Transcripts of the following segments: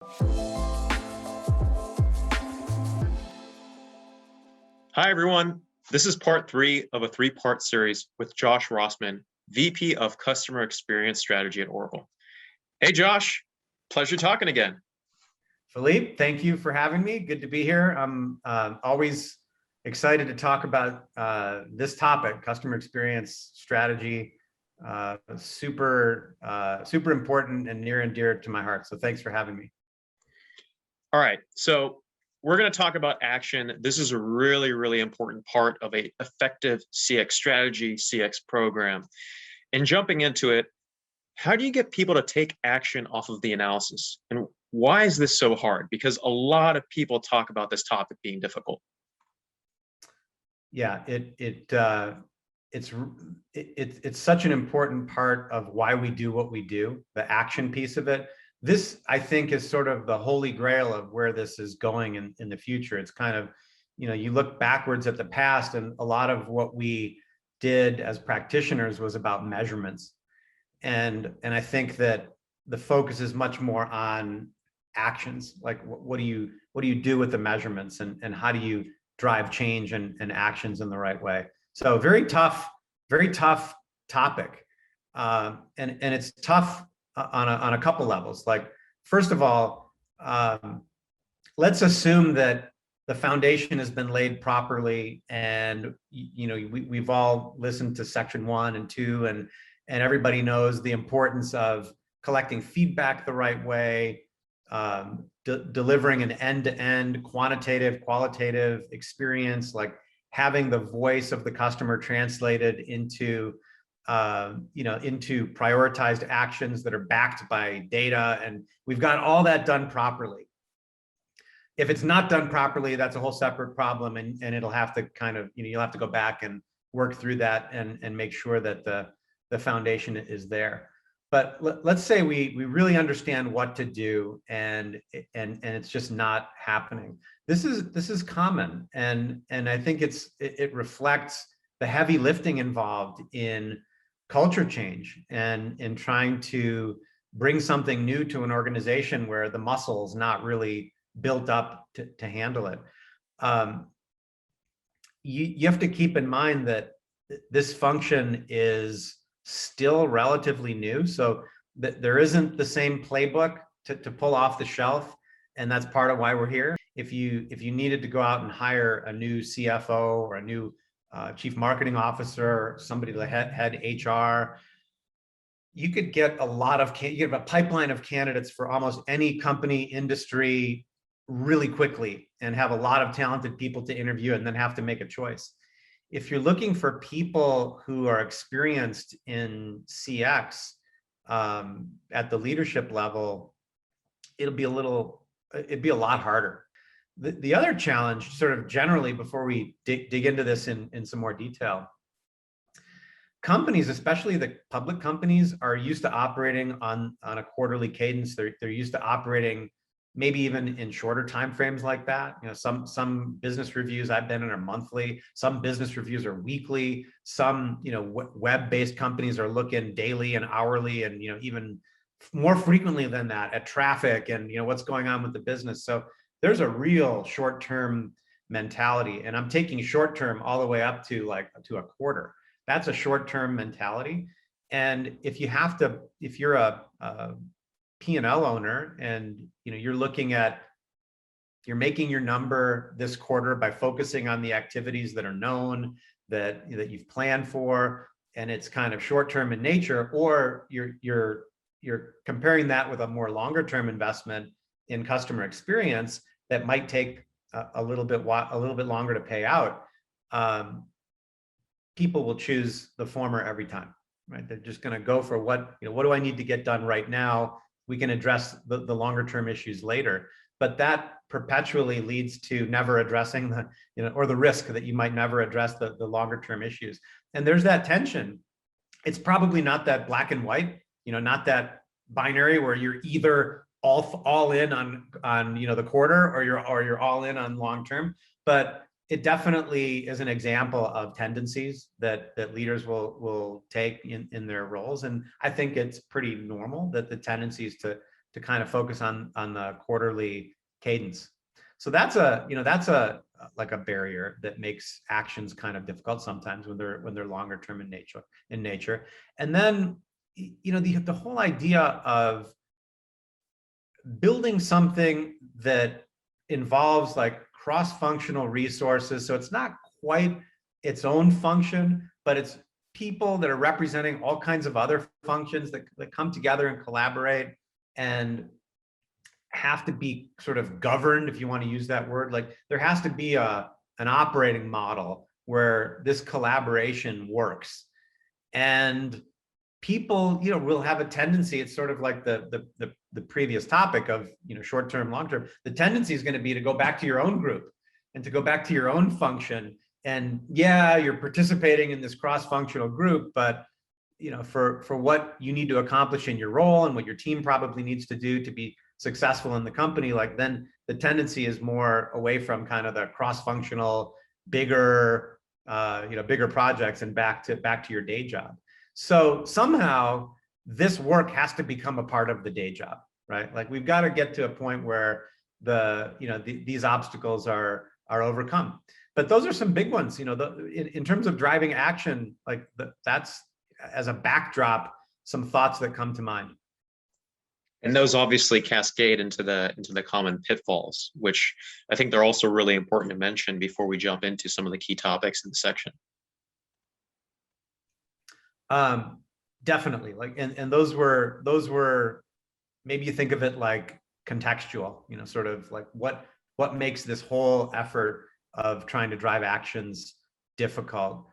Hi, everyone. This is part 3 of a 3-part series with Josh Rossman, VP of Customer Experience Strategy at Oracle. Hey, Josh. Pleasure talking again. Philippe, thank you for having me. Good to be here. I'm always excited to talk about this topic, customer experience strategy. Super important and near and dear to my heart. So thanks for having me. All right. So we're going to talk about action. This is a really, really important part of an effective CX strategy, CX program. And jumping into it, how do you get people to take action off of the analysis? And why is this so hard? Because a lot of people talk about this topic being difficult. Yeah, it's such an important part of why we do what we do, the action piece of it. This, I think, is sort of the holy grail of where this is going in the future. It's kind of, you look backwards at the past, and a lot of what we did as practitioners was about measurements. And I think that the focus is much more on actions. Like, what do you do with the measurements, and how do you drive change and actions in the right way? So very tough topic. And it's tough on a couple levels. Like, first of all, let's assume that the foundation has been laid properly, and we've all listened to section 1 and 2, and everybody knows the importance of collecting feedback the right way, delivering an end-to-end quantitative, qualitative experience, like having the voice of the customer translated into prioritized actions that are backed by data. And we've got all that done properly. If it's not done properly, that's a whole separate problem, and it'll have to kind of, you'll have to go back and work through that and make sure that the foundation is there. But let's say we really understand what to do, and it's just not happening. This is common, and I think it reflects the heavy lifting involved in culture change and in trying to bring something new to an organization where the muscle is not really built up to handle it. You have to keep in mind that this function is still relatively new, so that there isn't the same playbook to pull off the shelf, and that's part of why we're here. If you needed to go out and hire a new CFO or a new chief marketing officer, somebody to head HR, you could get you have a pipeline of candidates for almost any company, industry really quickly, and have a lot of talented people to interview and then have to make a choice. If you're looking for people who are experienced in CX at the leadership level, it'd be a lot harder. The other challenge, sort of generally, before we dig into this in some more detail, companies, especially the public companies, are used to operating on a quarterly cadence. They're used to operating maybe even in shorter timeframes like that. Some business reviews I've been in are monthly. Some business reviews are weekly. Some web-based companies are looking daily and hourly, and even more frequently than that at traffic and what's going on with the business. So there's a real short-term mentality, and I'm taking short-term all the way up to a quarter. That's a short-term mentality. And if you're a P&L owner, and you're making your number this quarter by focusing on the activities that are known, that you've planned for, and it's kind of short-term in nature, or you're comparing that with a more longer-term investment in customer experience that might take a little bit longer to pay out, people will choose the former every time, right? They're just going to go for what do I need to get done right now? We can address the longer term issues later, but that perpetually leads to never addressing or the risk that you might never address the longer term issues. And there's that tension. It's probably not that black and white, not that binary where you're either all in on the quarter, or you're all in on long term. But it definitely is an example of tendencies that leaders will take in their roles. And I think it's pretty normal that the tendencies to to kind of focus on the quarterly cadence. So that's a like a barrier that makes actions kind of difficult sometimes when they're longer term in nature. And then, the whole idea of building something that involves like cross-functional resources. So it's not quite its own function, but it's people that are representing all kinds of other functions that come together and collaborate and have to be sort of governed, if you want to use that word. Like there has to be an operating model where this collaboration works. And people, will have a tendency, it's sort of like the previous topic of, short-term, long-term. The tendency is going to be to go back to your own group and to go back to your own function. And yeah, you're participating in this cross-functional group, but for what you need to accomplish in your role and what your team probably needs to do to be successful in the company, like then the tendency is more away from kind of the cross-functional, bigger projects and back to your day job. So somehow this work has to become a part of the day job, right? Like we've got to get to a point where these obstacles are overcome. But those are some big ones, in terms of driving action, like that's, as a backdrop, some thoughts that come to mind. And those obviously cascade into the common pitfalls, which I think they're also really important to mention before we jump into some of the key topics in the section. Definitely, like, and those were maybe you think of it like contextual, sort of like what makes this whole effort of trying to drive actions difficult.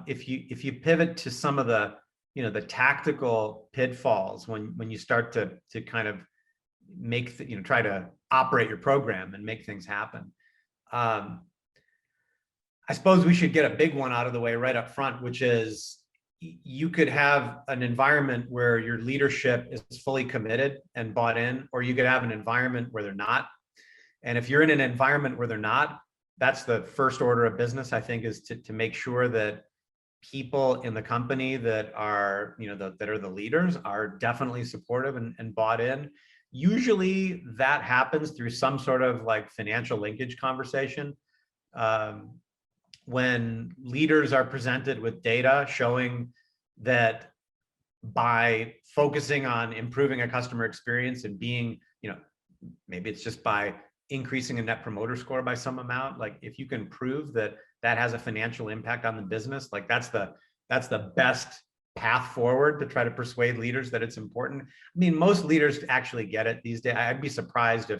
If you pivot to some of the the tactical pitfalls when you start to kind of make try to operate your program and make things happen. I suppose we should get a big one out of the way right up front, which is you could have an environment where your leadership is fully committed and bought in, or you could have an environment where they're not. And if you're in an environment where they're not, that's the first order of business, I think, is to make sure that people in the company that are, that are the leaders are definitely supportive and bought in. Usually that happens through some sort of like financial linkage conversation. When leaders are presented with data showing that by focusing on improving a customer experience and being, maybe it's just by increasing a net promoter score by some amount, like if you can prove that that has a financial impact on the business, like that's the best path forward to try to persuade leaders that it's important. I mean, most leaders actually get it these days. I'd be surprised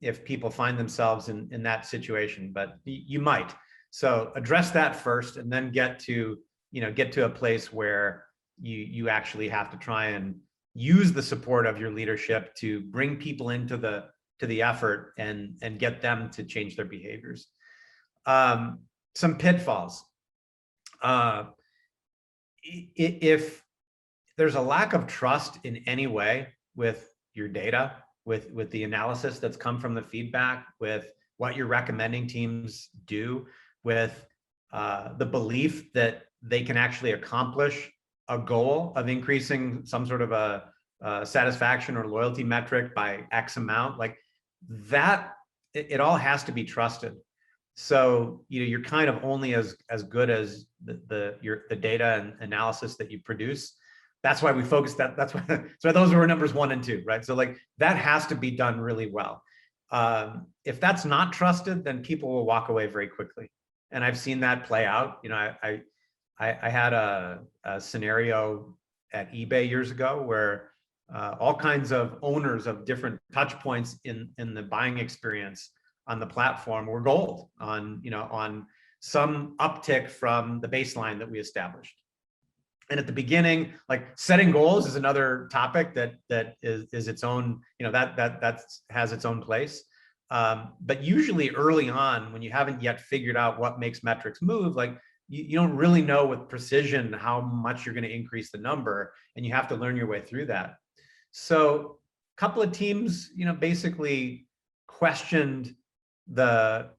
if people find themselves in that situation, but you might. So address that first, and then get to a place where you actually have to try and use the support of your leadership to bring people into the effort and get them to change their behaviors. Some pitfalls. If there's a lack of trust in any way with your data, with the analysis that's come from the feedback, with what you're recommending teams do, with the belief that they can actually accomplish a goal of increasing some sort of a satisfaction or loyalty metric by X amount, like that, it all has to be trusted. So you're kind of only as good as the data and analysis that you produce. That's why we focus that's why those were numbers 1 and 2, right? So like that has to be done really well. If that's not trusted, then people will walk away very quickly. And I've seen that play out. I had a scenario at eBay years ago where all kinds of owners of different touch points in the buying experience on the platform were gold on some uptick from the baseline that we established. And at the beginning, like setting goals is another topic that is its own, that has its own place. But usually early on, when you haven't yet figured out what makes metrics move, like you don't really know with precision how much you're going to increase the number, and you have to learn your way through that. So a couple of teams, basically questioned the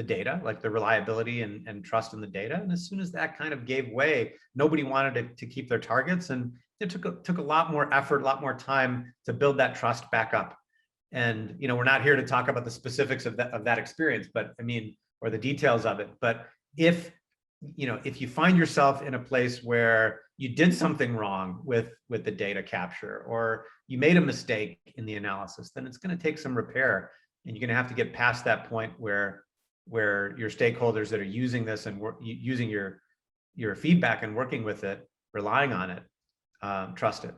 data, like the reliability and trust in the data. And as soon as that kind of gave way, nobody wanted to keep their targets, and it took a lot more effort, a lot more time to build that trust back up. And we're not here to talk about the specifics of that experience, but I mean, or the details of it. But if you find yourself in a place where you did something wrong with the data capture, or you made a mistake in the analysis, then it's going to take some repair, and you're going to have to get past that point where your stakeholders that are using this and using your feedback and working with it, relying on it, trust it.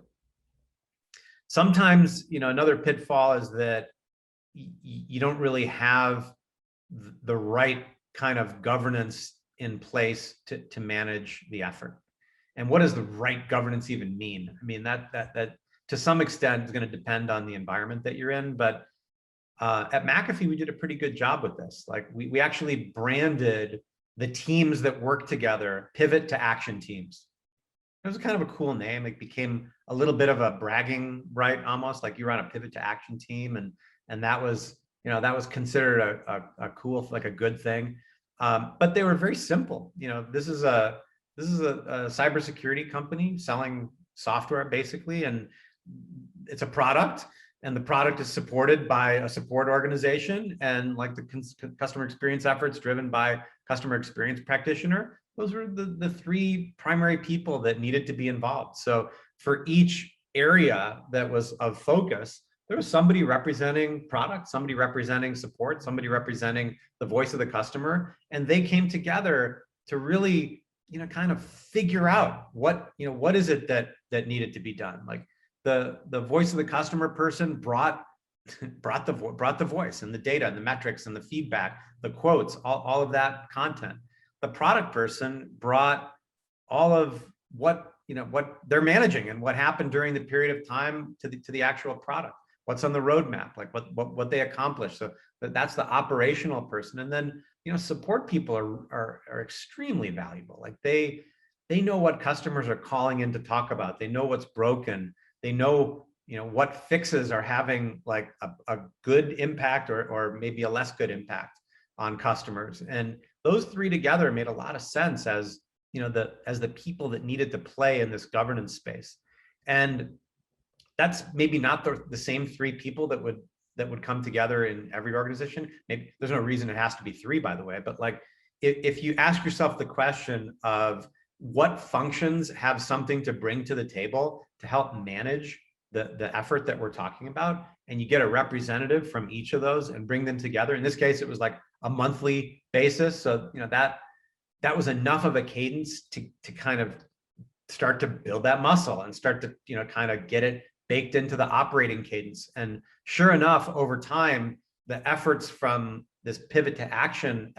Sometimes, another pitfall is that you don't really have the right kind of governance in place to manage the effort. And what does the right governance even mean? I mean, that to some extent is going to depend on the environment that you're in. But at McAfee, we did a pretty good job with this. Like we actually branded the teams that work together pivot to action teams. It was kind of a cool name. It became a little bit of a bragging right, almost like you're on a pivot to action team, and that was that was considered a cool, like a good thing. But they were very simple. This is a cybersecurity company selling software basically, and it's a product, and the product is supported by a support organization, and like the customer experience efforts driven by customer experience practitioner. Those were the three primary people that needed to be involved. So for each area that was of focus, there was somebody representing product, somebody representing support, somebody representing the voice of the customer, and they came together to really, kind of figure out what is it that needed to be done. Like the voice of the customer person brought the voice and the data and the metrics and the feedback, the quotes, all of that content. The product person brought all of what they're managing and what happened during the period of time to the actual product. What's on the roadmap, like what they accomplished. So that's the operational person. And then support people are extremely valuable. Like they know what customers are calling in to talk about. They know what's broken. They know what fixes are having like a good impact or maybe a less good impact on customers. And those three together made a lot of sense as the people that needed to play in this governance space. And that's maybe not the same three people that would come together in every organization. Maybe there's no reason it has to be three, by the way, but like if you ask yourself the question of what functions have something to bring to the table to help manage the effort that we're talking about, and you get a representative from each of those and bring them together. In this case, it was like a monthly basis. So, that was enough of a cadence to kind of start to build that muscle and start to, kind of get it baked into the operating cadence. And sure enough, over time, the efforts from this pivot to action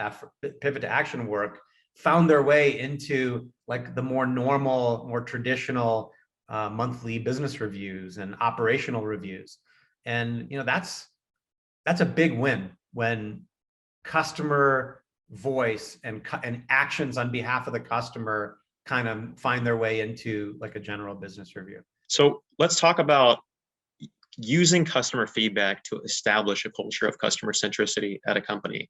work found their way into like the more normal, more traditional monthly business reviews and operational reviews. And that's a big win when customer voice and actions on behalf of the customer kind of find their way into like a general business review. So let's talk about using customer feedback to establish a culture of customer centricity at a company.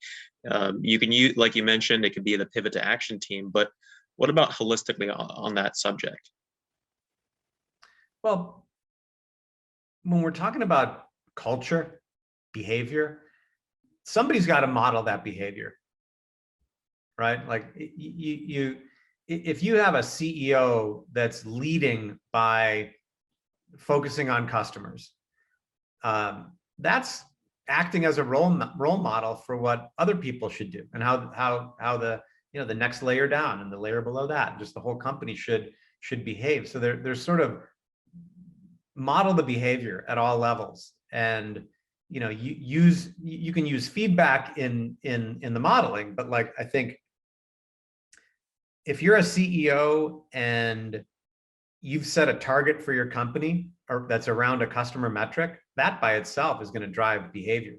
You can use, like you mentioned, it could be the pivot to action team, but what about holistically on that subject? Well, when we're talking about culture, behavior, somebody's got to model that behavior, right? Like if you have a CEO that's leading by focusing on customers, that's acting as a role model for what other people should do, and how the next layer down and the layer below that, just the whole company should behave. So there's sort of model the behavior at all levels, and you can use feedback in the modeling, but like I think if you're a CEO and you've set a target for your company or that's around a customer metric, that by itself is going to drive behavior.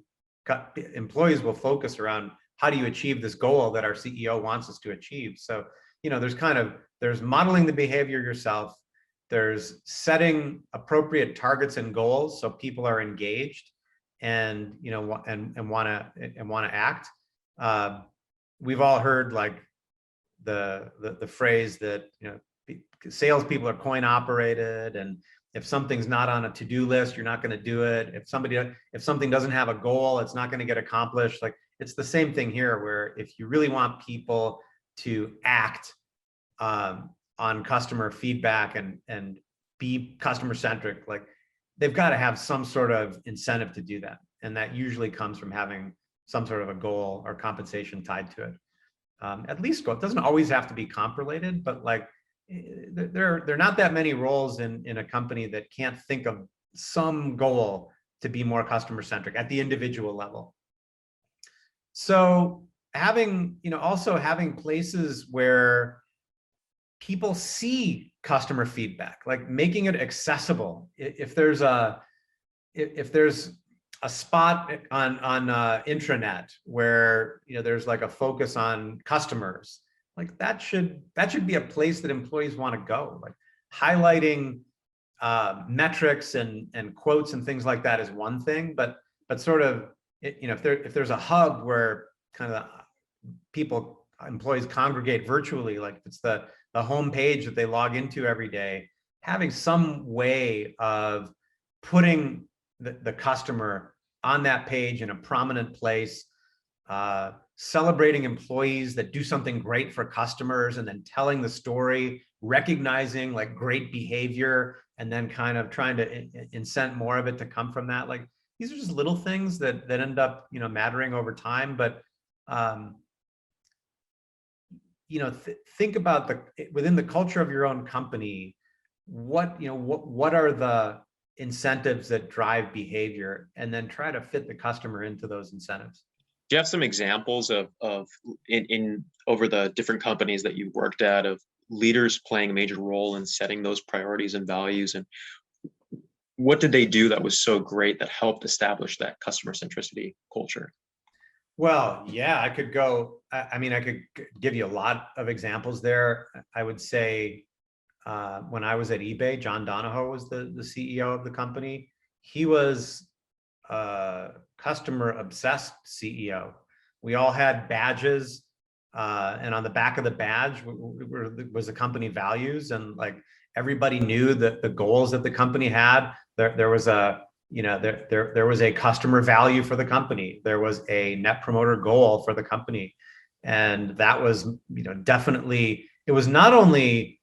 Employees will focus around how do you achieve this goal that our CEO wants us to achieve. So, there's modeling the behavior yourself. There's setting appropriate targets and goals so people are engaged and want to act. We've all heard like the phrase that salespeople are coin operated, and if something's not on a to-do list, you're not going to do it. If something doesn't have a goal, it's not going to get accomplished. Like, it's the same thing here, where if you really want people to act on customer feedback and be customer centric, like, they've got to have some sort of incentive to do that, and that usually comes from having some sort of a goal or compensation tied to it. At least goal. It doesn't always have to be comp related, but like, there are not that many roles in a company that can't think of some goal to be more customer centric at the individual level. So also having places where people see customer feedback, like making it accessible. If there's a spot on intranet where there's like a focus on customers, like that should be a place that employees want to go. Like, highlighting metrics and quotes and things like that is one thing, but sort of, if there's a hub where kind of employees congregate virtually, like it's the home page that they log into every day, having some way of putting the customer on that page in a prominent place, celebrating employees that do something great for customers, and then telling the story, recognizing like great behavior, and then kind of trying to incent more of it to come from that. Like, these are just little things that end up mattering over time. But think about within the culture of your own company, what are the incentives that drive behavior, and then try to fit the customer into those incentives. Do you have some examples of in over the different companies that you worked at, of leaders playing a major role in setting those priorities and values, and what did they do that was so great that helped establish that customer centricity culture? Well, yeah, I could give you a lot of examples there. I would say when I was at eBay, John Donahoe was the CEO of the company. He was customer obsessed CEO. We all had badges, and on the back of the badge was the company values, and like, everybody knew that the goals that the company had. There was a customer value for the company. There was a net promoter goal for the company, and that was definitely, it was not only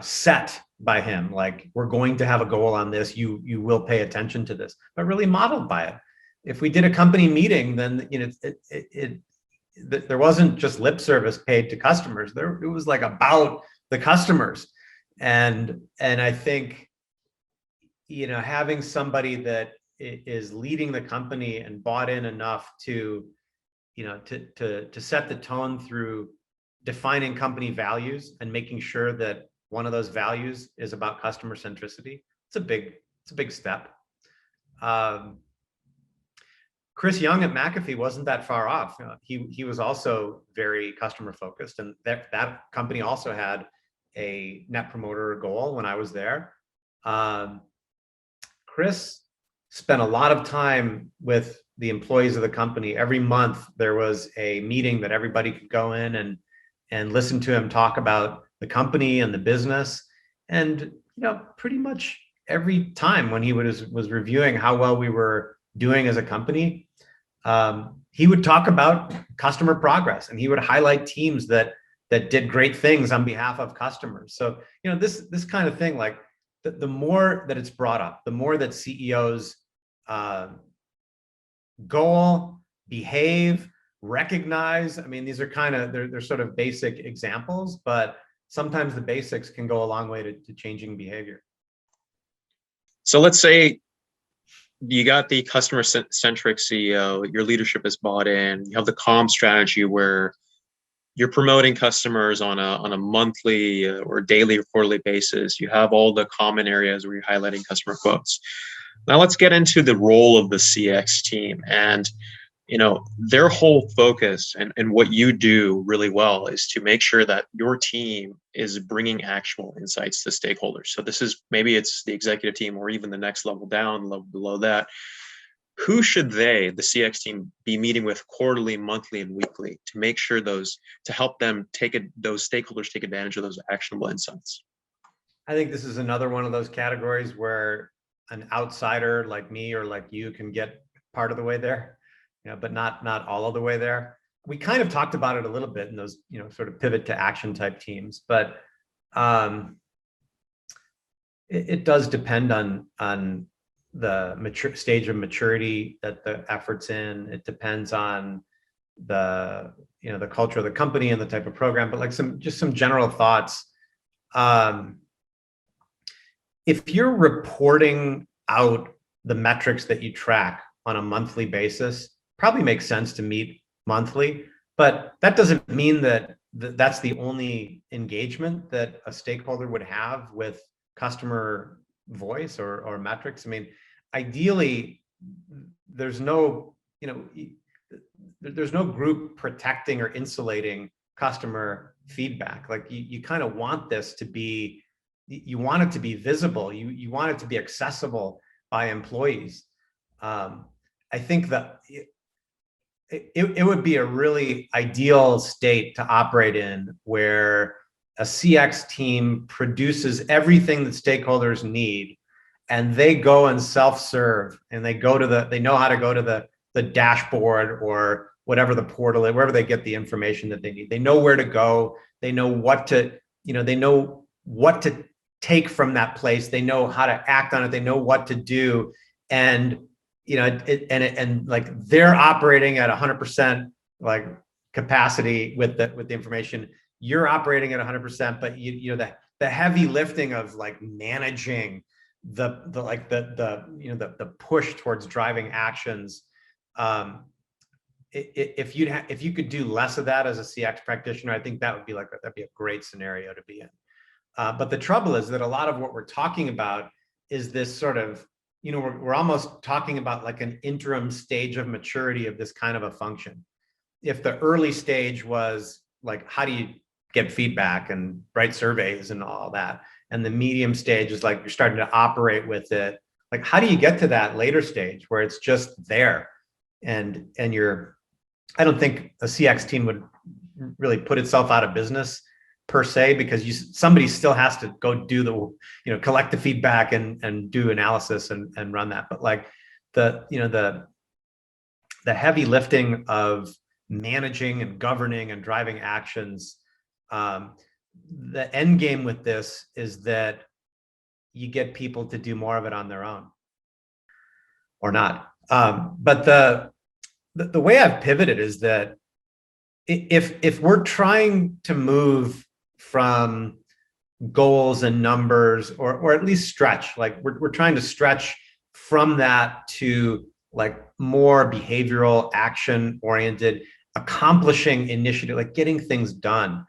set by him, like, we're going to have a goal on this, you will pay attention to this, but really modeled by it. If we did a company meeting, then there wasn't just lip service paid to customers. It was like about the customers. And I think having somebody that is leading the company and bought in enough to set the tone through defining company values and making sure that one of those values is about customer centricity. It's a big step. Chris Young at McAfee wasn't that far off. He was also very customer focused, and that company also had a net promoter goal when I was there. Chris spent a lot of time with the employees of the company. Every month there was a meeting that everybody could go in and listen to him talk about the company and the business. And pretty much every time when he was reviewing how well we were doing as a company, he would talk about customer progress, and he would highlight teams that did great things on behalf of customers. So this kind of thing, like, the more that it's brought up, the more that CEOs goal, behave, recognize. I mean, these are they're sort of basic examples, but sometimes the basics can go a long way to changing behavior. So let's say you got the customer centric CEO, your leadership is bought in, you have the comm strategy where you're promoting customers on a monthly or daily or quarterly basis. You have all the common areas where you're highlighting customer quotes. Now let's get into the role of the CX team. And their whole focus and what you do really well is to make sure that your team is bringing actual insights to stakeholders. So maybe it's the executive team, or even the next level down, level below that. who should they, the CX team, be meeting with quarterly, monthly, and weekly to make sure to help them those stakeholders take advantage of those actionable insights? I think this is another one of those categories where an outsider like me or like you can get part of the way there, but not all of the way there. We kind of talked about it a little bit in those, sort of pivot to action type teams, but it does depend on the stage of maturity that the effort's in. It depends on the culture of the company and the type of program, but like some general thoughts. If you're reporting out the metrics that you track on a monthly basis, probably makes sense to meet monthly, but that doesn't mean that that's the only engagement that a stakeholder would have with customer voice or metrics. I mean, ideally, there's no group protecting or insulating customer feedback. Like you kind of want this to be, you want it to be visible. You want it to be accessible by employees. I think that it would be a really ideal state to operate in, where a CX team produces everything that stakeholders need, and they go and self-serve, and they know how to go to the dashboard or whatever the portal is, wherever they get the information that they need. They know where to go. They know what to take from that place. They know how to act on it. They know what to do. And like they're operating at 100% like capacity with the information. You're operating at 100%, but the heavy lifting of like managing the push towards driving actions. If you could do less of that as a CX practitioner, I think that'd be a great scenario to be in. But the trouble is that a lot of what we're talking about is this sort of, we're almost talking about like an interim stage of maturity of this kind of a function. If the early stage was like, how do you get feedback and write surveys and all that, and the medium stage is like you're starting to operate with it, like how do you get to that later stage where it's just there, and I don't think a CX team would really put itself out of business per se, because somebody still has to go do the, collect the feedback and do analysis and run that. But like the heavy lifting of managing and governing and driving actions, the end game with this is that you get people to do more of it on their own or not. But the way I've pivoted is that if we're trying to move from goals and numbers, or at least stretch, like we're trying to stretch from that to like more behavioral action oriented, accomplishing initiative, like getting things done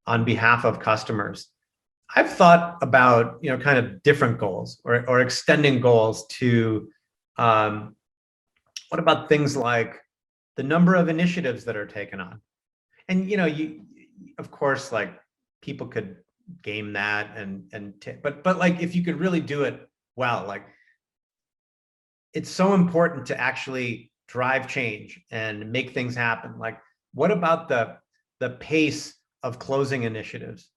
on behalf of customers. I've thought about, kind of different goals or extending goals to, what about things like the number of initiatives that are taken on? And, you, of course, like people could game that but like, if you could really do it well, like it's so important to actually drive change and make things happen. Like, what about the pace of closing initiatives,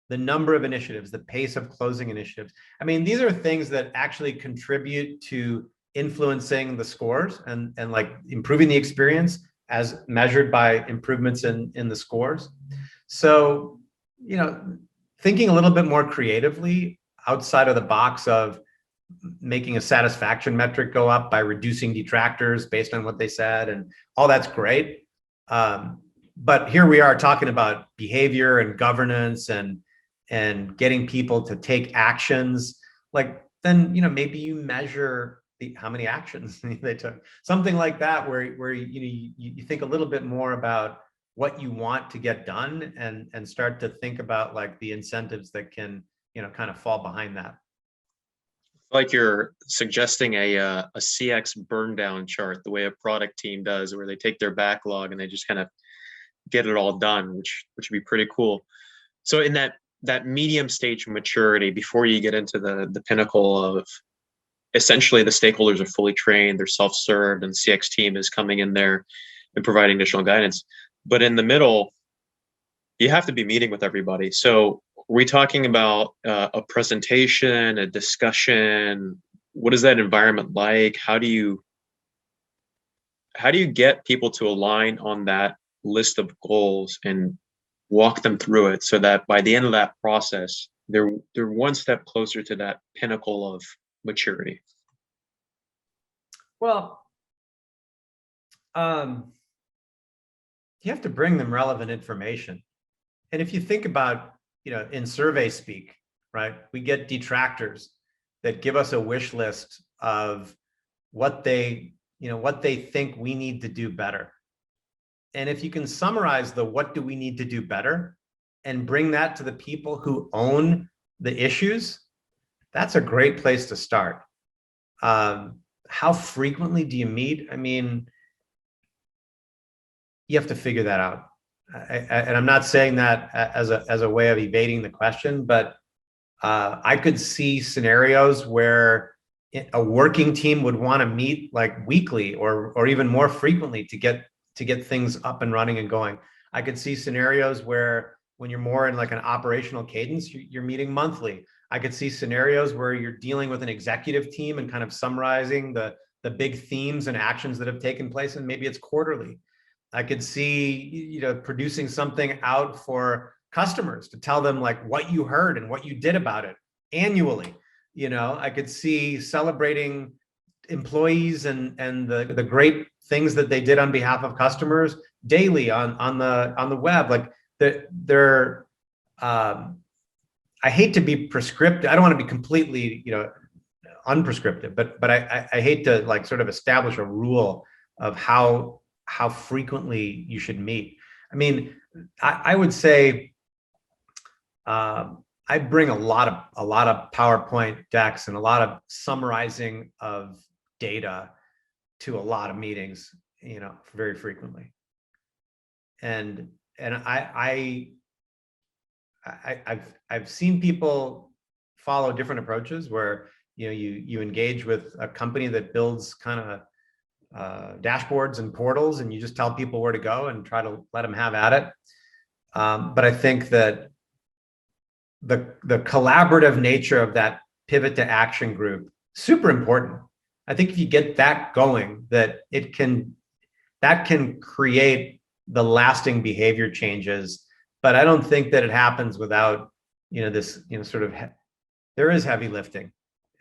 the number of initiatives, the pace of closing initiatives? I mean, these are things that actually contribute to influencing the scores and like improving the experience as measured by improvements in the scores. So, thinking a little bit more creatively outside of the box of making a satisfaction metric go up by reducing detractors based on what they said, and all that's great. But here we are talking about behavior and governance and getting people to take actions. Like, then, maybe you measure how many actions they took, something like that, where you think a little bit more about what you want to get done and start to think about like the incentives that can, kind of fall behind that. Like you're suggesting a CX burn down chart, the way a product team does, where they take their backlog and they just kind of get it all done, which would be pretty cool. So in that medium stage of maturity, before you get into the pinnacle essentially the stakeholders are fully trained, they're self-served, and the CX team is coming in there and providing additional guidance. But in the middle, you have to be meeting with everybody. So are we talking about a presentation, a discussion? What is that environment like? How do you get people to align on that list of goals and walk them through it so that by the end of that process, they're one step closer to that pinnacle of maturity? Well, you have to bring them relevant information. And if you think about, in survey speak, right, we get detractors that give us a wish list of what they think we need to do better. And if you can summarize the what do we need to do better and bring that to the people who own the issues, that's a great place to start. How frequently do you meet? I mean, you have to figure that out. And I'm not saying that as a way of evading the question, but I could see scenarios where a working team would want to meet like weekly or even more frequently to get things up and running and going. I could see scenarios where when you're more in like an operational cadence, you're meeting monthly. I could see scenarios where you're dealing with an executive team and kind of summarizing the big themes and actions that have taken place, and maybe it's quarterly. I could see, producing something out for customers to tell them like what you heard and what you did about it annually. I could see celebrating employees and the great things that they did on behalf of customers daily on the web. Like they're I hate to be prescriptive. I don't want to be completely, unprescriptive, but I hate to like sort of establish a rule of how frequently you should meet. I mean, I would say I bring a lot of PowerPoint decks and a lot of summarizing of data to a lot of meetings, very frequently. And I've seen people follow different approaches where you engage with a company that builds kind of dashboards and portals, and you just tell people where to go and try to let them have at it. But I think that the collaborative nature of that pivot to action group, super important. I think if you get that going, that can create the lasting behavior changes. But I don't think that it happens without, this, sort of, there is heavy lifting,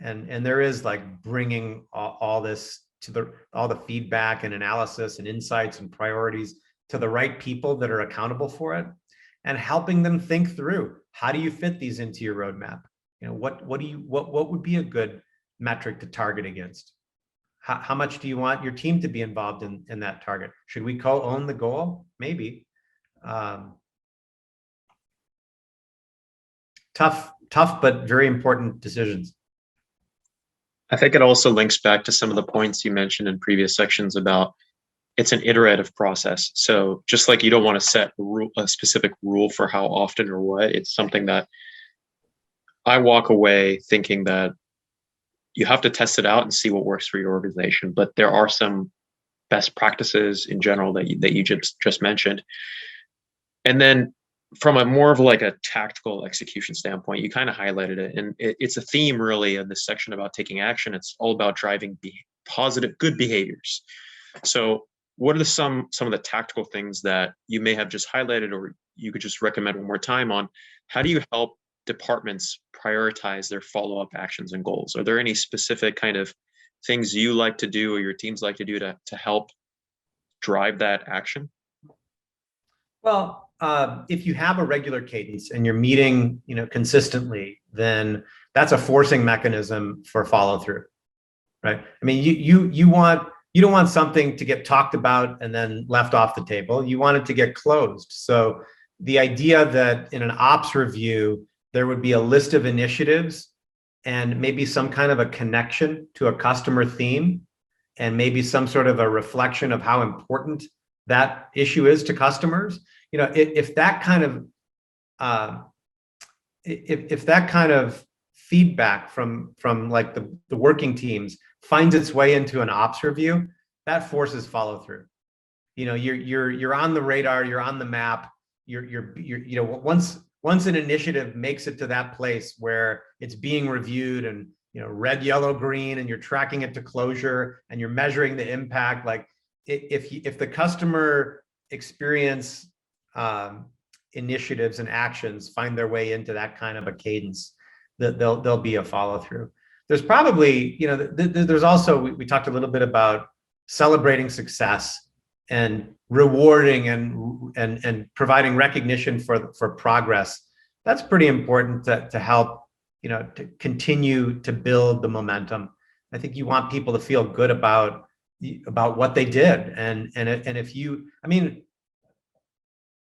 and there is like bringing all this to all the feedback and analysis and insights and priorities to the right people that are accountable for it, and helping them think through, how do you fit these into your roadmap? What would be a good metric to target against? How much do you want your team to be involved in that target? Should we co-own the goal? Maybe. Tough, but very important decisions. I think it also links back to some of the points you mentioned in previous sections about it's an iterative process. So just like you don't want to set a specific rule for how often or what, it's something that I walk away thinking that you have to test it out and see what works for your organization. But there are some best practices in general that you just mentioned. And then from a more of like a tactical execution standpoint, you kind of highlighted it, and it's a theme really in this section about taking action. It's all about driving positive, good behaviors. So what are some of the tactical things that you may have just highlighted, or you could just recommend one more time on? How do you help departments prioritize their follow-up actions and goals? Are there any specific kind of things you like to do or your teams like to do to help drive that action? Well, if you have a regular cadence and you're meeting, consistently, then that's a forcing mechanism for follow through, right? I mean, you don't want something to get talked about and then left off the table. You want it to get closed. So the idea that in an ops review, there would be a list of initiatives and maybe some kind of a connection to a customer theme, and maybe some sort of a reflection of how important that issue is to customers. If that kind of feedback from like the working teams finds its way into an ops review, that forces follow through. You know, you're on the radar, you're on the map, you're you know, once an initiative makes it to that place where it's being reviewed and, you know, red, yellow, green, and you're tracking it to closure and you're measuring the impact, like if the customer experience initiatives and actions find their way into that kind of a cadence, that there'll be a follow through. There's probably, you know, there's also, we talked a little bit about celebrating success and rewarding and providing recognition for progress. That's pretty important to help, you know, to continue to build the momentum. I think you want people to feel good about what they did. And if you, I mean,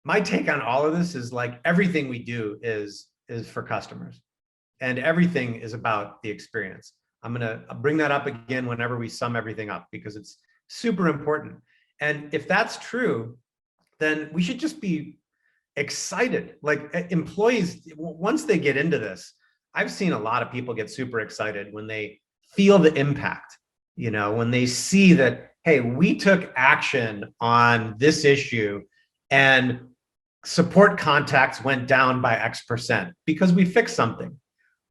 my take on all of this is like everything we do is for customers, and everything is about the experience. I'm gonna bring that up again whenever we sum everything up, because it's super important. And if that's true, then we should just be excited. Like employees, once they get into this, I've seen a lot of people get super excited when they feel the impact, you know, when they see that, hey, we took action on this issue and support contacts went down by X% because we fixed something,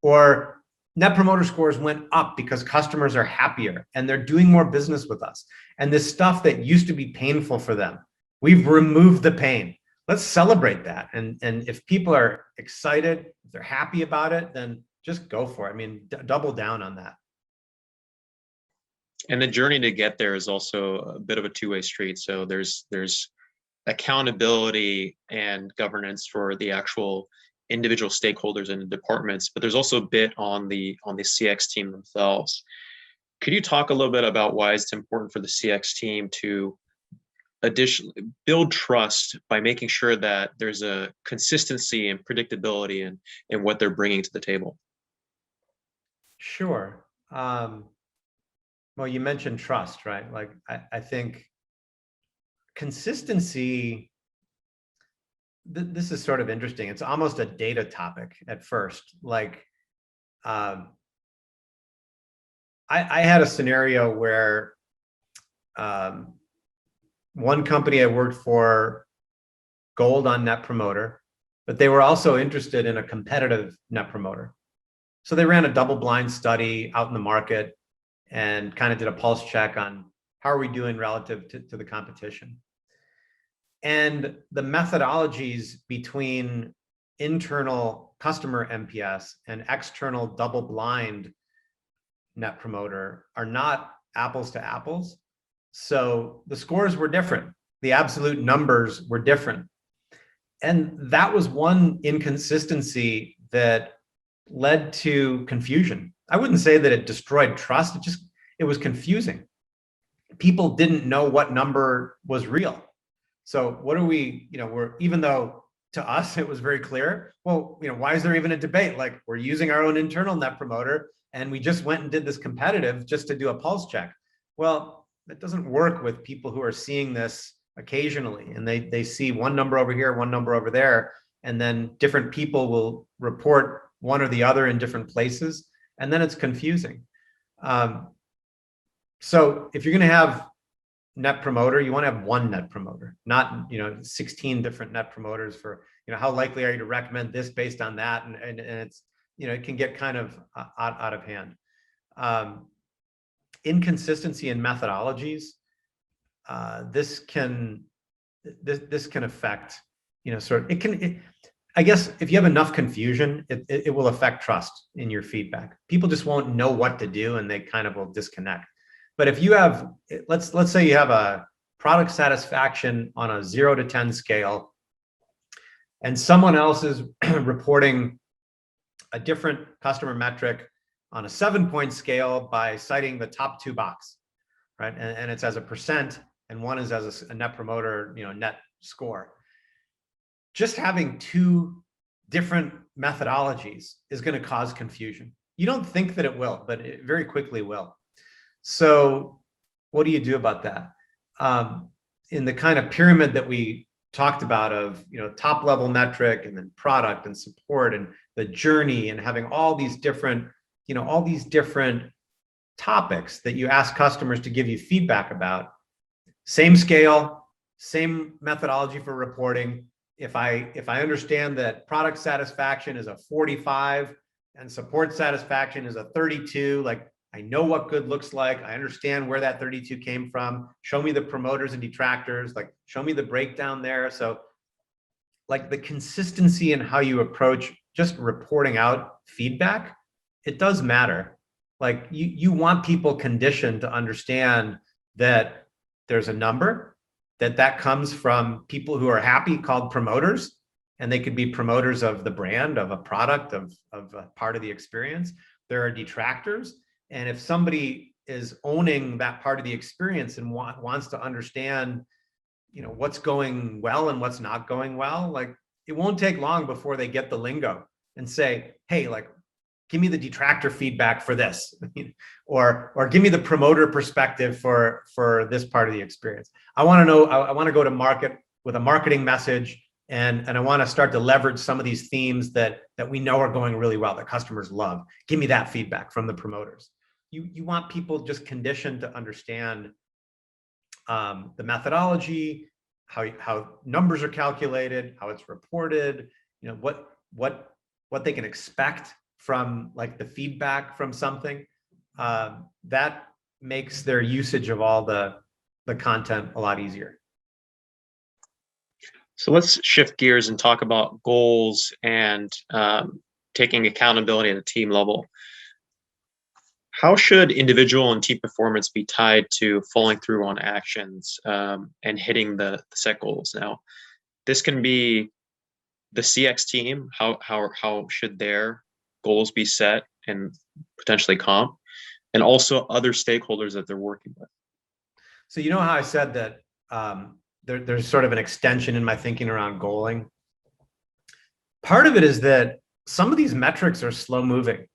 or Net Promoter Scores went up because customers are happier and they're doing more business with us. And this stuff that used to be painful for them, we've removed the pain. Let's celebrate that. And if people are excited, if they're happy about it, then just go for it. I mean, double down on that. And the journey to get there is also a bit of a two-way street. So there's accountability and governance for the actual individual stakeholders in the departments, but there's also a bit on the CX team themselves. Could you talk a little bit about why it's important for the CX team to additionally build trust by making sure that there's a consistency and predictability in what they're bringing to the table? Sure. Well, you mentioned trust, right? Like I think consistency, this is sort of interesting. It's almost a data topic at first. Like, I had a scenario where one company I worked for, gold on Net Promoter, but they were also interested in a competitive Net Promoter. So they ran a double-blind study out in the market and kind of did a pulse check on how are we doing relative to the competition. And the methodologies between internal customer NPS and external double-blind Net Promoter are not apples to apples. So the scores were different. The absolute numbers were different. And that was one inconsistency that led to confusion. I wouldn't say that it destroyed trust. It was confusing. People didn't know what number was real. So what are we, you know, even though to us it was very clear, well, you know, why is there even a debate? Like, we're using our own internal Net Promoter and we just went and did this competitive just to do a pulse check. Well, that doesn't work with people who are seeing this occasionally, and they see one number over here, one number over there, and then different people will report one or the other in different places, and then it's confusing. So if you're going to have Net Promoter, you want to have one Net Promoter, not, you know, 16 different Net Promoters for, you know, how likely are you to recommend this based on that, and it's, you know, it can get kind of out of hand. Inconsistency in methodologies, this can affect, you know, sort of, I guess if you have enough confusion, it will affect trust in your feedback. People just won't know what to do and they kind of will disconnect. But if you have, let's say you have a product satisfaction on a 0 to 10 scale, and someone else is reporting a different customer metric on a 7-point scale by citing the top 2 box, right? And it's as a percent, and one is as a Net Promoter, you know, net score. Just having 2 different methodologies is going to cause confusion. You don't think that it will, but it very quickly will. So what do you do about that? In the kind of pyramid that we talked about of, top level metric and then product and support and the journey and having all these different topics that you ask customers to give you feedback about. Same scale, same methodology for reporting. If I understand that product satisfaction is a 45 and support satisfaction is a 32, like I know what good looks like. I understand where that 32 came from. Show me the promoters and detractors, like show me the breakdown there. So like the consistency in how you approach just reporting out feedback, it does matter. Like you want people conditioned to understand that there's a number, that comes from people who are happy called promoters, and they could be promoters of the brand, of a product, of a part of the experience. There are detractors. And if somebody is owning that part of the experience and wants to understand, what's going well and what's not going well, like it won't take long before they get the lingo and say, hey, like, give me the detractor feedback for this, or give me the promoter perspective for this part of the experience. I want to know, I want to go to market with a marketing message, and I want to start to leverage some of these themes that we know are going really well, that customers love. Give me that feedback from the promoters. You want people just conditioned to understand the methodology, how numbers are calculated, how it's reported, what they can expect from like the feedback from something. That makes their usage of all the content a lot easier. So let's shift gears and talk about goals and taking accountability at a team level. How should individual and team performance be tied to following through on actions and hitting the set goals? Now, this can be the CX team. How should their goals be set and potentially comp, and also other stakeholders that they're working with? So how I said that there's sort of an extension in my thinking around goaling. Part of it is that some of these metrics are slow moving,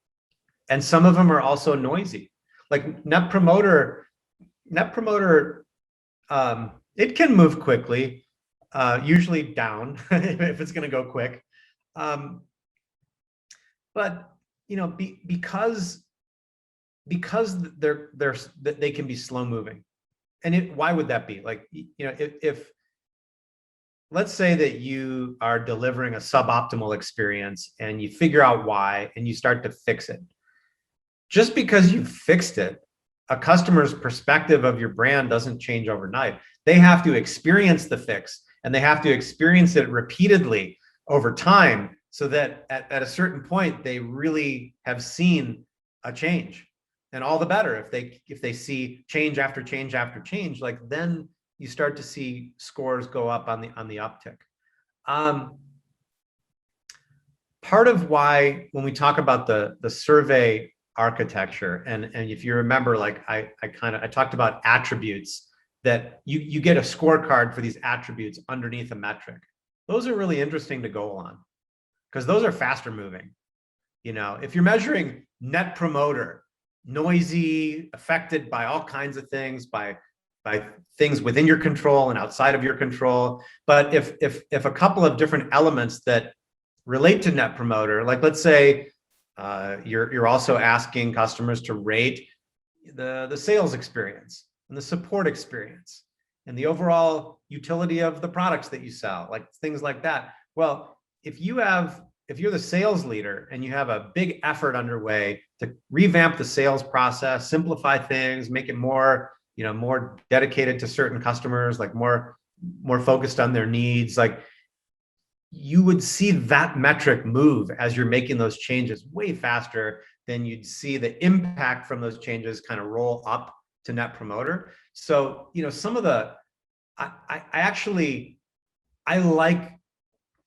and some of them are also noisy. Like net promoter, it can move quickly, usually down if it's going to go quick. But because they can be slow moving, and why would that be? Like if let's say that you are delivering a suboptimal experience and you figure out why and you start to fix it. Just because you fixed it, a customer's perspective of your brand doesn't change overnight. They have to experience the fix, and they have to experience it repeatedly over time, so that at a certain point they really have seen a change. And all the better if they see change after change after change, like then you start to see scores go up on the uptick. Part of why when we talk about the survey architecture, and if you remember, like I talked about attributes, that you get a scorecard for these attributes underneath a metric. Those are really interesting to go on, because those are faster moving. If you're measuring net promoter, noisy, affected by all kinds of things, by things within your control and outside of your control. But if a couple of different elements that relate to net promoter, like let's say you're also asking customers to rate the sales experience and the support experience and the overall utility of the products that you sell, like things like that. Well, if you're the sales leader and you have a big effort underway to revamp the sales process, simplify things, make it more dedicated to certain customers, like more focused on their needs, like you would see that metric move as you're making those changes way faster than you'd see the impact from those changes kind of roll up to net promoter. So, some of I like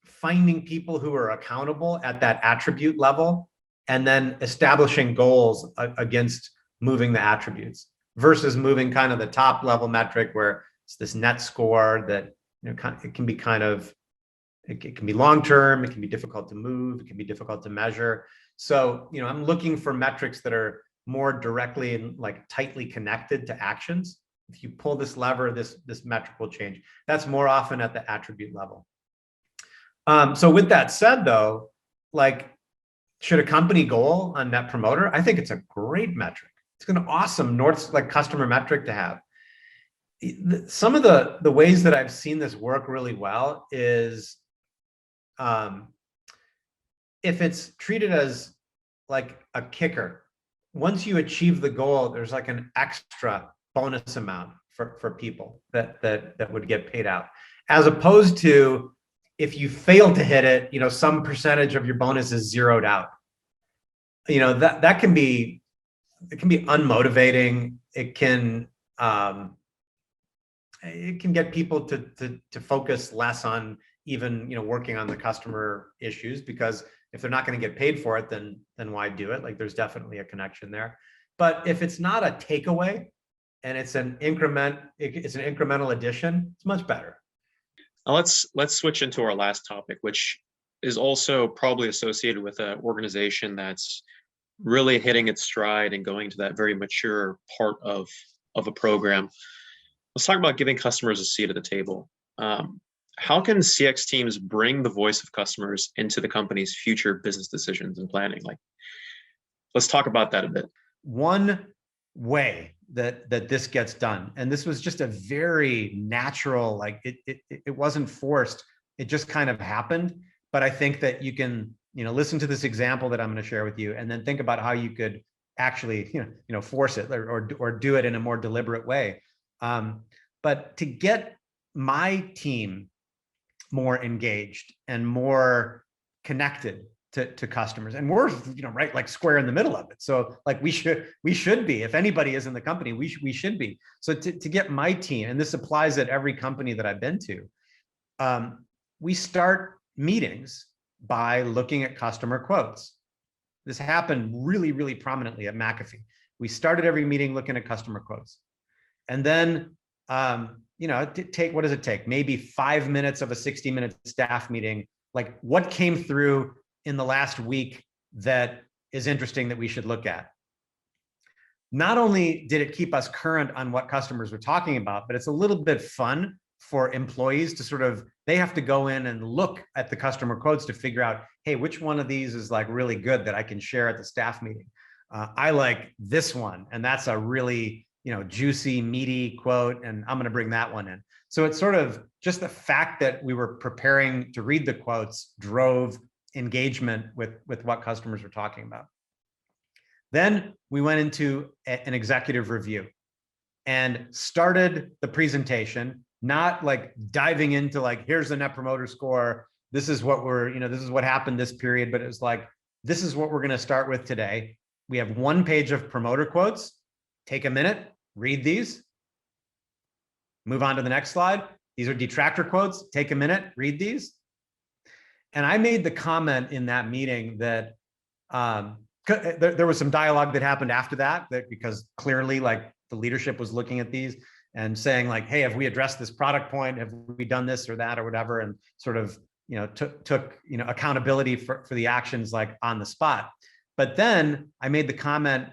finding people who are accountable at that attribute level, and then establishing goals against moving the attributes, versus moving kind of the top level metric where it's this net score that it can be long term, it can be difficult to move, it can be difficult to measure. So I'm looking for metrics that are more directly and like tightly connected to actions, if you pull this lever, this metric will change. That's more often at the attribute level. So with that said, though, like, should a company goal on Net Promoter? I think it's a great metric. It's an awesome customer metric to have. Some of the ways that I've seen this work really well is if it's treated as like a kicker. Once you achieve the goal, there's like an extra bonus amount for people that would get paid out, as opposed to if you fail to hit it, you know, some percentage of your bonus is zeroed out. You know, that can be, it can be unmotivating. It can get people to focus less on even, you know, working on the customer issues, because if they're not going to get paid for it, then why do it? Like, there's definitely a connection there. But if it's not a takeaway and it's an incremental addition, it's much better. Now let's switch into our last topic, which is also probably associated with an organization that's really hitting its stride and going to that very mature part of a program. Let's talk about giving customers a seat at the table. How can CX teams bring the voice of customers into the company's future business decisions and planning? Like, let's talk about that a bit. One way that this gets done, and this was just a very natural, like it wasn't forced, it just kind of happened. But I think that you can, you know, listen to this example that I'm going to share with you, and then think about how you could actually, you know, force it or do it in a more deliberate way. But to get my team more engaged and more connected to customers, and we're, you know, right, like square in the middle of it. So like we should be, if anybody is in the company, we should be. So to get my team, and this applies at every company that I've been to, we start meetings by looking at customer quotes. This happened really, really prominently at McAfee. We started every meeting looking at customer quotes. And then, you know, what does it take? Maybe 5 minutes of a 60-minute staff meeting. Like, what came through in the last week that is interesting that we should look at? Not only did it keep us current on what customers were talking about, but it's a little bit fun for employees to sort of, they have to go in and look at the customer quotes to figure out, hey, which one of these is like really good that I can share at the staff meeting? I like this one, and that's a really, you know, juicy, meaty quote, and I'm going to bring that one in. So it's sort of just the fact that we were preparing to read the quotes drove engagement with what customers were talking about. Then we went into an executive review and started the presentation, not like diving into like, here's the Net Promoter Score, this is what this is what happened this period, but it was like, this is what we're going to start with today. We have 1 page of promoter quotes. Take a minute, read these, move on to the next slide. These are detractor quotes. Take a minute, read these. And I made the comment in that meeting that there was some dialogue that happened after that because clearly, like, the leadership was looking at these and saying like, hey, have we addressed this product point? Have we done this or that or whatever? And sort of, you know, took you know, accountability for the actions like on the spot. But then I made the comment,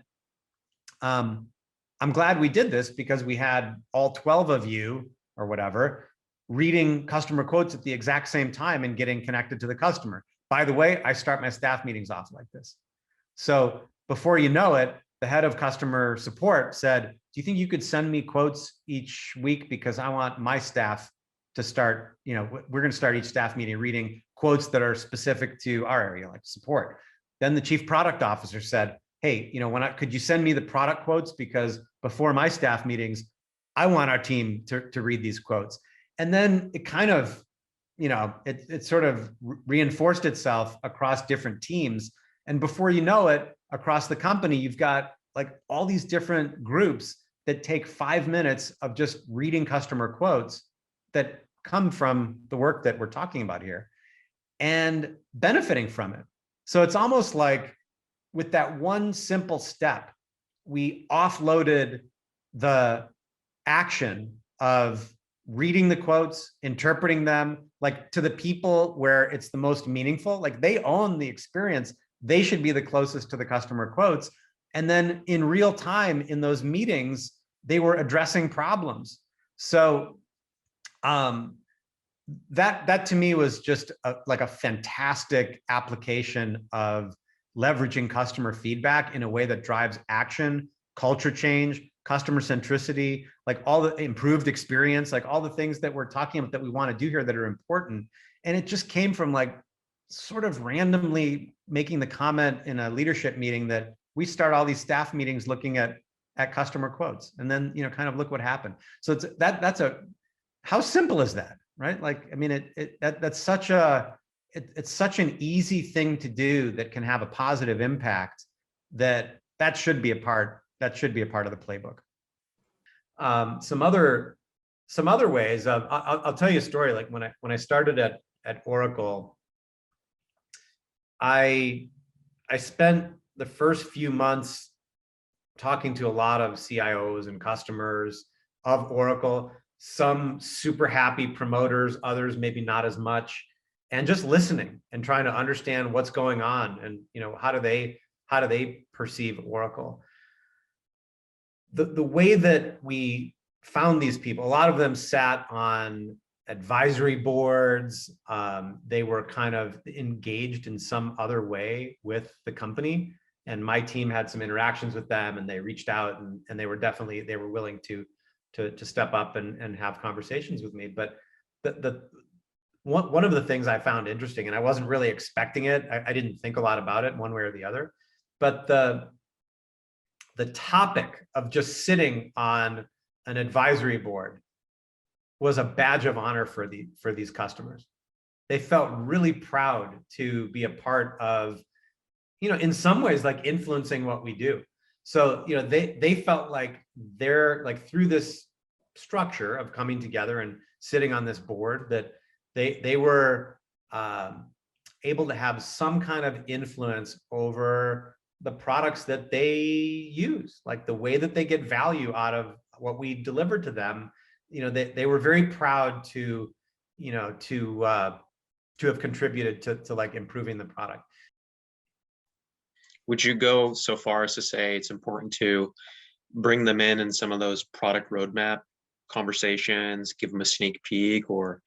I'm glad we did this because we had all 12 of you or whatever reading customer quotes at the exact same time and getting connected to the customer. By the way, I start my staff meetings off like this. So before you know it, the head of customer support said, do you think you could send me quotes each week? Because I want my staff to start, you know, we're going to start each staff meeting reading quotes that are specific to our area, like support. Then the chief product officer said, hey, you know, could you send me the product quotes? Because before my staff meetings, I want our team to read these quotes. And then it kind of, you know, it sort of reinforced itself across different teams. And before you know it, across the company, you've got like all these different groups that take 5 minutes of just reading customer quotes that come from the work that we're talking about here and benefiting from it. So it's almost like with that one simple step, we offloaded the action of reading the quotes, interpreting them, like to the people where it's the most meaningful. Like, they own the experience. They should be the closest to the customer quotes. And then in real time in those meetings, they were addressing problems. So that to me was just like a fantastic application of leveraging customer feedback in a way that drives action, culture change, customer centricity, like all the improved experience, like all the things that we're talking about that we want to do here that are important. And it just came from like sort of randomly making the comment in a leadership meeting that we start all these staff meetings looking at customer quotes, and then, you know, kind of look what happened. So it's that's how simple is that, right? Like, I mean, that's such it's such an easy thing to do that can have a positive impact, that should be a part of the playbook. Some other ways of, I'll tell you a story. Like when I started at Oracle, I spent the first few months talking to a lot of CIOs and customers of Oracle, some super happy promoters, others maybe not as much, and just listening and trying to understand what's going on, and, you know, how do they perceive Oracle. The way that we found these people, a lot of them sat on advisory boards. They were kind of engaged in some other way with the company, and my team had some interactions with them, and they reached out, and they were willing to step up and have conversations with me. But one of the things I found interesting, and I wasn't really expecting it, I didn't think a lot about it one way or the other, but the topic of just sitting on an advisory board was a badge of honor for these customers. They felt really proud to be a part of, you know, in some ways, like influencing what we do. So, you know, they felt like they're like, through this structure of coming together and sitting on this board, that they were able to have some kind of influence over the products that they use, like the way that they get value out of what we deliver to them. You know, they were very proud to, you know, to have contributed to like improving the product. Would you go so far as to say it's important to bring them in some of those product roadmap conversations, give them a sneak peek, or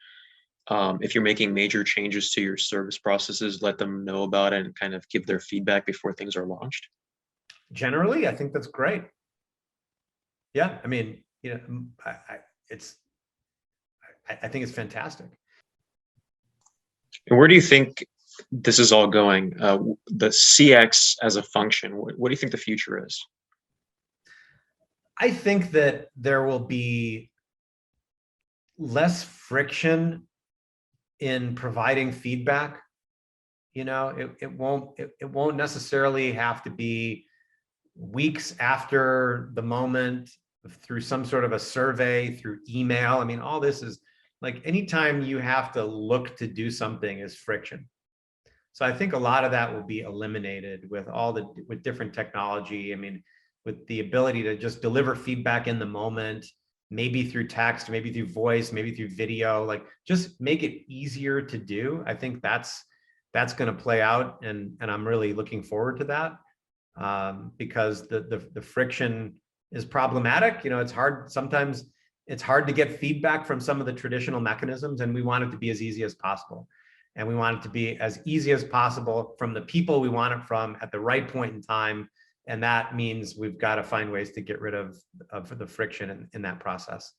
if you're making major changes to your service processes, let them know about it and kind of give their feedback before things are launched? Generally, I think that's great. Yeah, I mean, you know, I think it's fantastic. And where do you think this is all going? The CX as a function, what do you think the future is? I think that there will be less friction in providing feedback. You know, it won't necessarily have to be weeks after the moment, through some sort of a survey, through email. I mean, all this is like, anytime you have to look to do something is friction. So I think a lot of that will be eliminated with different technology. I mean, with the ability to just deliver feedback in the moment, maybe through text, maybe through voice, maybe through video, like just make it easier to do. I think that's going to play out, and I'm really looking forward to that, because the friction is problematic. You know, it's hard. Sometimes it's hard to get feedback from some of the traditional mechanisms, and we want it to be as easy as possible. And we want it to be as easy as possible from the people we want it from at the right point in time. And that means we've got to find ways to get rid of the friction in that process.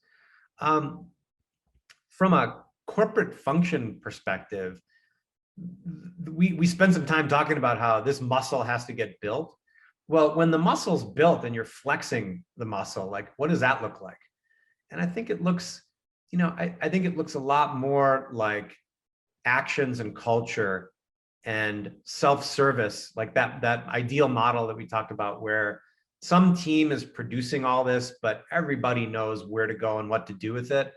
From a corporate function perspective, we spend some time talking about how this muscle has to get built. Well, when the muscle's built and you're flexing the muscle, like, what does that look like? And I think it looks, you know, I think it looks a lot more like actions and culture and self-service, like that ideal model that we talked about, where some team is producing all this, but everybody knows where to go and what to do with it.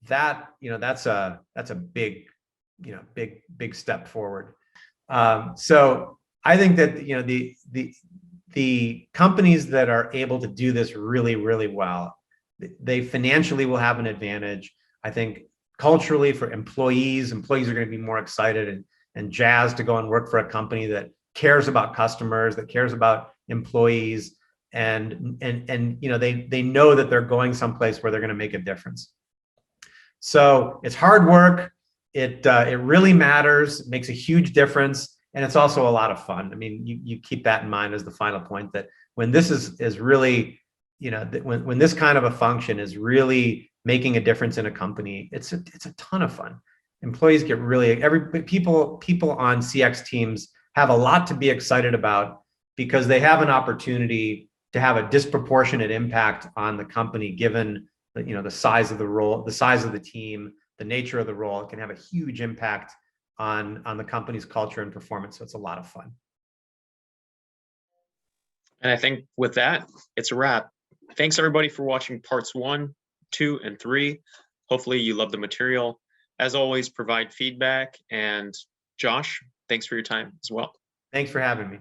That, you know, that's a big, you know, big step forward. So I think that, you know, the companies that are able to do this really, really well, they financially will have an advantage. I think culturally, for employees are going to be more excited and jazzed to go and work for a company that cares about customers, that cares about employees. and they know that they're going someplace where they're going to make a difference. So it's hard work. It really matters. It makes a huge difference, and it's also a lot of fun. I mean, you keep that in mind as the final point, that when this is really, when this kind of a function is really making a difference in a company, it's a ton of fun. Employees get really, people on CX teams have a lot to be excited about, because they have an opportunity to have a disproportionate impact on the company, given the size of the role, the size of the team, the nature of the role. It can have a huge impact on the company's culture and performance. So it's a lot of fun. And I think with that, it's a wrap. Thanks everybody for watching parts 1, 2, and 3. Hopefully you love the material. As always, provide feedback. And Josh, thanks for your time as well. Thanks for having me.